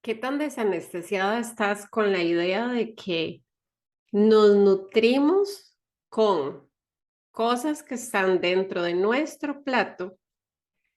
¿Qué tan desanestesiada estás con la idea de que nos nutrimos con cosas que están dentro de nuestro plato,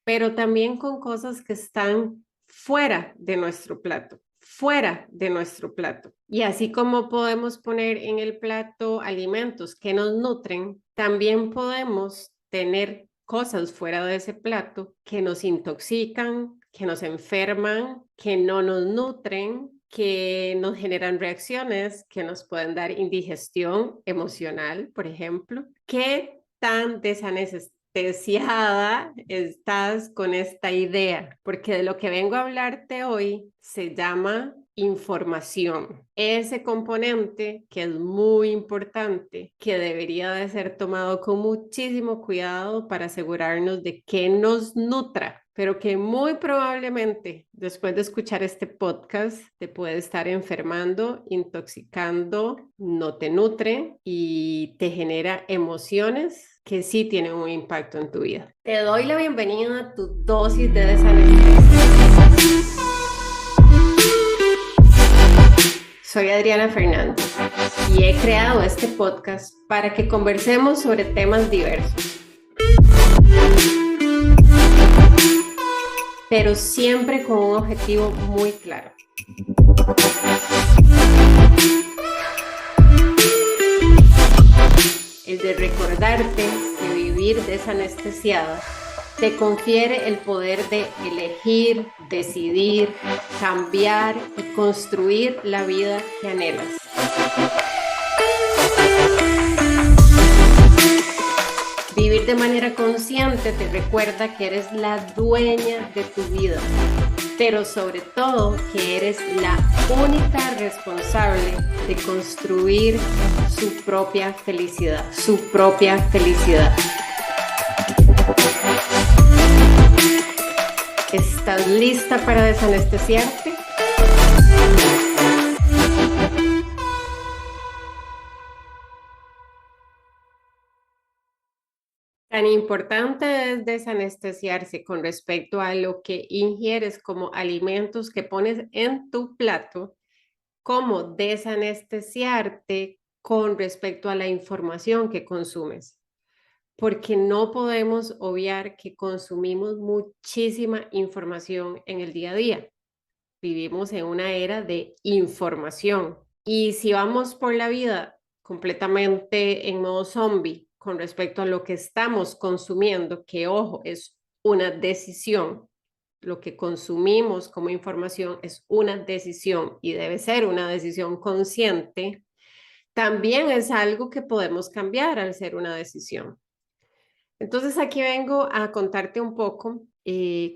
pero también con cosas que están fuera de nuestro plato? Fuera de nuestro plato. Y así como podemos poner en el plato alimentos que nos nutren, también podemos tener cosas fuera de ese plato que nos intoxican, que nos enferman, que no nos nutren, que nos generan reacciones que nos pueden dar indigestión emocional, por ejemplo. ¿Qué tan desanestesiada estás con esta idea? Porque de lo que vengo a hablarte hoy se llama información. Ese componente que es muy importante, que debería de ser tomado con muchísimo cuidado para asegurarnos de que nos nutra, pero que muy probablemente después de escuchar este podcast te puede estar enfermando, intoxicando, no te nutre y te genera emociones que sí tienen un impacto en tu vida. Te doy la bienvenida a tu dosis de desanestesia. Soy Adriana Fernández y he creado este podcast para que conversemos sobre temas diversos, pero siempre con un objetivo muy claro. El de recordarte que vivir desanestesiada te confiere el poder de elegir, decidir, cambiar y construir la vida que anhelas. Vivir de manera consciente te recuerda que eres la dueña de tu vida, pero sobre todo que eres la única responsable de construir su propia felicidad, su propia felicidad. ¿Estás lista para desanestesiarte? Tan importante es desanestesiarse con respecto a lo que ingieres como alimentos que pones en tu plato, como desanestesiarte con respecto a la información que consumes. Porque no podemos obviar que consumimos muchísima información en el día a día. Vivimos en una era de información. Y si vamos por la vida completamente en modo zombie con respecto a lo que estamos consumiendo, que ojo, es una decisión, lo que consumimos como información es una decisión y debe ser una decisión consciente, también es algo que podemos cambiar al ser una decisión. Entonces aquí vengo a contarte un poco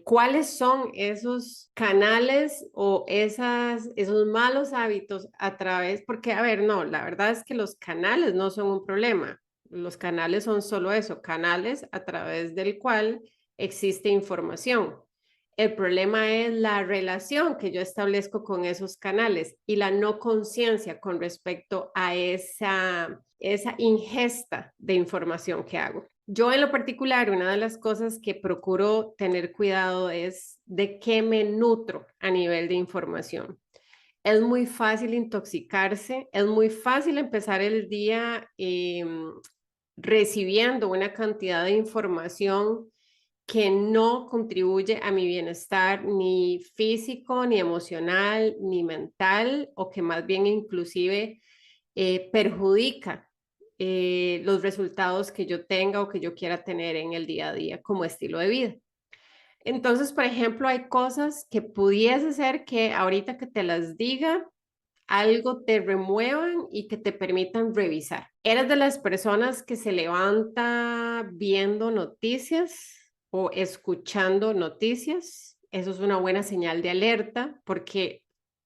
cuáles son esos canales o esos malos hábitos a través, porque a ver, no, la verdad es que los canales no son un problema. Los canales son solo eso, canales a través del cual existe información. El problema es la relación que yo establezco con esos canales y la no conciencia con respecto a esa ingesta de información que hago. Yo en lo particular, una de las cosas que procuro tener cuidado es de qué me nutro a nivel de información. Es muy fácil intoxicarse, es muy fácil empezar el día recibiendo una cantidad de información que no contribuye a mi bienestar ni físico, ni emocional, ni mental, o que más bien inclusive perjudica los resultados que yo tenga o que yo quiera tener en el día a día como estilo de vida. Entonces, por ejemplo, hay cosas que pudiese ser que ahorita que te las diga, algo te remuevan y que te permitan revisar. ¿Eres de las personas que se levanta viendo noticias o escuchando noticias? Eso es una buena señal de alerta porque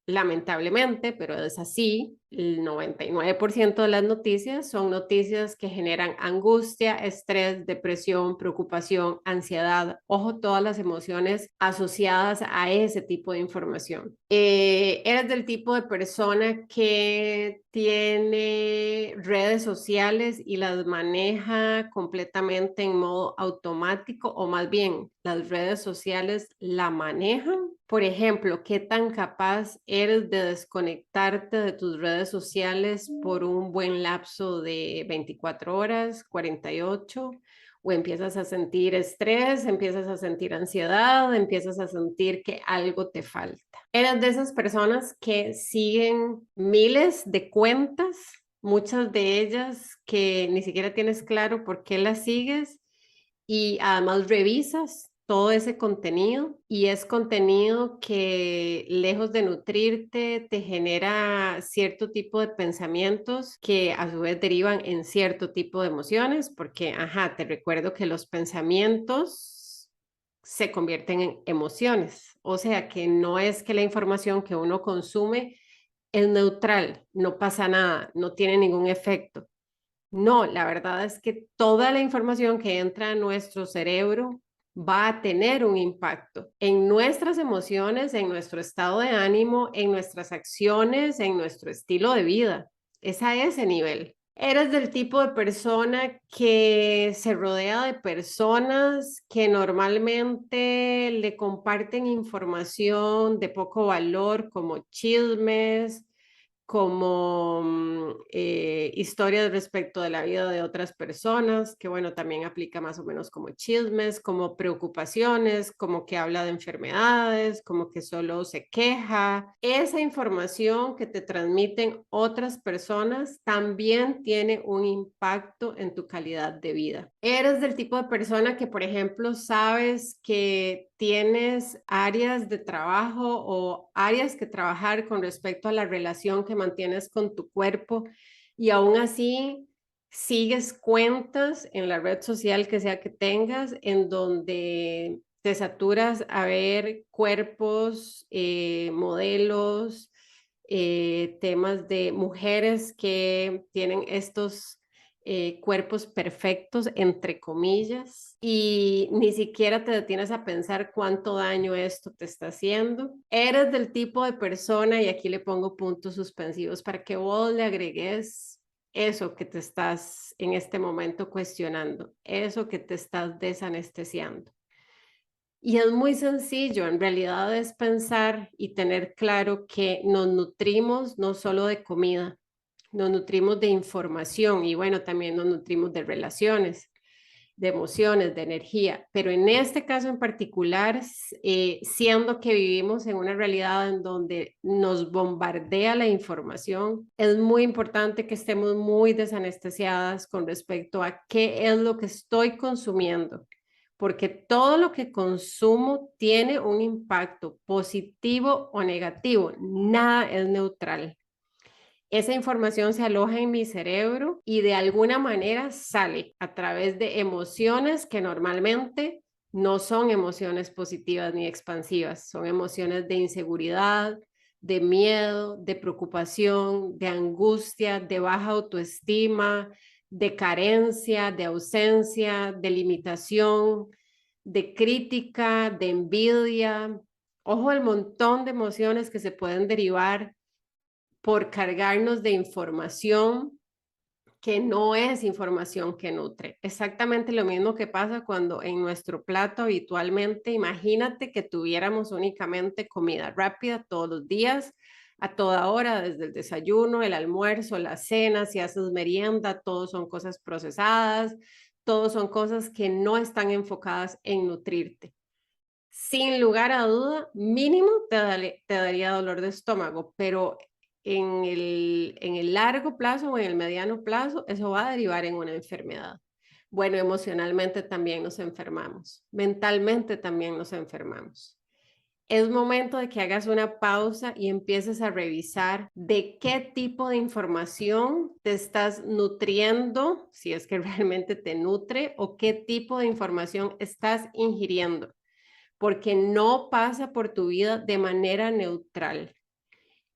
lamentablemente, pero es así, el 99% de las noticias son noticias que generan angustia, estrés, depresión, preocupación, ansiedad, ojo, todas las emociones asociadas a ese tipo de información. ¿Eres del tipo de persona que tiene redes sociales y las maneja completamente en modo automático o más bien las redes sociales la manejan Por ejemplo, ¿qué tan capaz eres de desconectarte de tus redes sociales por un buen lapso de 24 horas, 48? ¿O empiezas a sentir estrés, empiezas a sentir ansiedad, empiezas a sentir que algo te falta? ¿Eres de esas personas que siguen miles de cuentas, muchas de ellas que ni siquiera tienes claro por qué las sigues? Y además revisas todo ese contenido y es contenido que lejos de nutrirte te genera cierto tipo de pensamientos que a su vez derivan en cierto tipo de emociones, porque, ajá, te recuerdo que los pensamientos se convierten en emociones, o sea que no es que la información que uno consume es neutral, no pasa nada, no tiene ningún efecto. No, la verdad es que toda la información que entra a nuestro cerebro va a tener un impacto en nuestras emociones, en nuestro estado de ánimo, en nuestras acciones, en nuestro estilo de vida. Es a ese nivel. ¿Eres del tipo de persona que se rodea de personas que normalmente le comparten información de poco valor, como chismes, como historias respecto de la vida de otras personas, que bueno, también aplica más o menos como chismes, como preocupaciones, como que habla de enfermedades, como que solo se queja? Esa información que te transmiten otras personas también tiene un impacto en tu calidad de vida. ¿Eres del tipo de persona que, por ejemplo, sabes que tienes áreas de trabajo o áreas que trabajar con respecto a la relación que mantienes con tu cuerpo y aún así sigues cuentas en la red social que sea que tengas en donde te saturas a ver cuerpos, modelos, temas de mujeres que tienen estos cuerpos perfectos, entre comillas, y ni siquiera te detienes a pensar cuánto daño esto te está haciendo? Eres del tipo de persona, y aquí le pongo puntos suspensivos para que vos le agregues eso que te estás en este momento cuestionando, eso que te estás desanestesiando. Y es muy sencillo, en realidad es pensar y tener claro que nos nutrimos no solo de comida, nos nutrimos de información y bueno, también nos nutrimos de relaciones, de emociones, de energía, pero en este caso en particular, siendo que vivimos en una realidad en donde nos bombardea la información, es muy importante que estemos muy desanestesiadas con respecto a qué es lo que estoy consumiendo, porque todo lo que consumo tiene un impacto positivo o negativo, nada es neutral. Esa información se aloja en mi cerebro y de alguna manera sale a través de emociones que normalmente no son emociones positivas ni expansivas, son emociones de inseguridad, de miedo, de preocupación, de angustia, de baja autoestima, de carencia, de ausencia, de limitación, de crítica, de envidia. Ojo, el montón de emociones que se pueden derivar por cargarnos de información que no es información que nutre. Exactamente lo mismo que pasa cuando en nuestro plato habitualmente, imagínate que tuviéramos únicamente comida rápida todos los días, a toda hora, desde el desayuno, el almuerzo, la cena, si haces merienda, todos son cosas procesadas, todos son cosas que no están enfocadas en nutrirte. Sin lugar a duda, mínimo te daría dolor de estómago, pero en el largo plazo o en el mediano plazo, eso va a derivar en una enfermedad. Bueno, emocionalmente también nos enfermamos, mentalmente también nos enfermamos. Es momento de que hagas una pausa y empieces a revisar de qué tipo de información te estás nutriendo, si es que realmente te nutre, o qué tipo de información estás ingiriendo, porque no pasa por tu vida de manera neutral.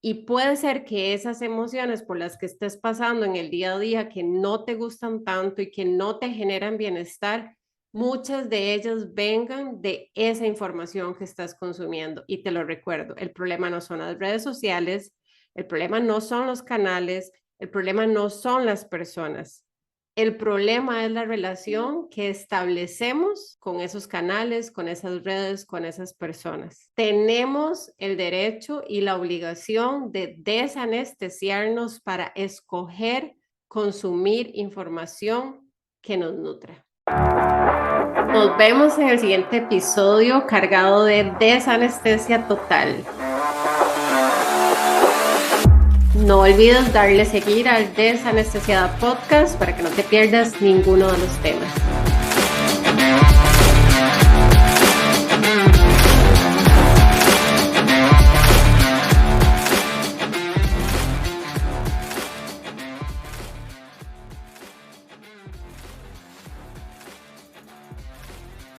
Y puede ser que esas emociones por las que estés pasando en el día a día, que no te gustan tanto y que no te generan bienestar, muchas de ellas vengan de esa información que estás consumiendo. Y te lo recuerdo, el problema no son las redes sociales, el problema no son los canales, el problema no son las personas. El problema es la relación que establecemos con esos canales, con esas redes, con esas personas. Tenemos el derecho y la obligación de desanestesiarnos para escoger consumir información que nos nutra. Nos vemos en el siguiente episodio cargado de desanestesia total. No olvides darle seguir al Desanestesiada Podcast para que no te pierdas ninguno de los temas.